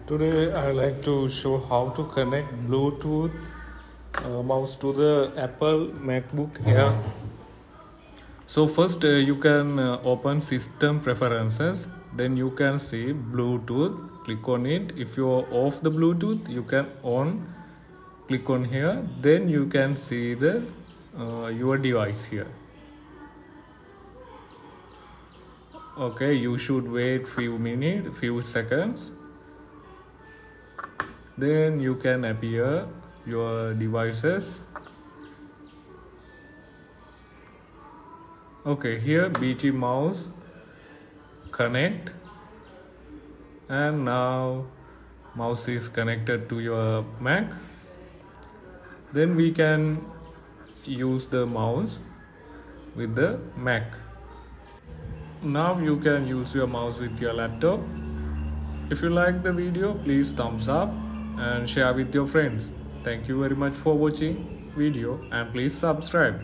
Today I like to show how to connect Bluetooth mouse to the Apple MacBook Air. So first you can open system preferences, then you can see Bluetooth, click on it. If you are off the Bluetooth, you can on, click on here, then you can see the your device here. Okay, you should wait few seconds, then you can appear your devices. Okay, here BT mouse connect, and now mouse is connected to your Mac. Then we can use the mouse with the Mac. Now you can use your mouse with your laptop. If you like the video, please thumbs up and share with your friends. Thank you very much for watching video, and please subscribe.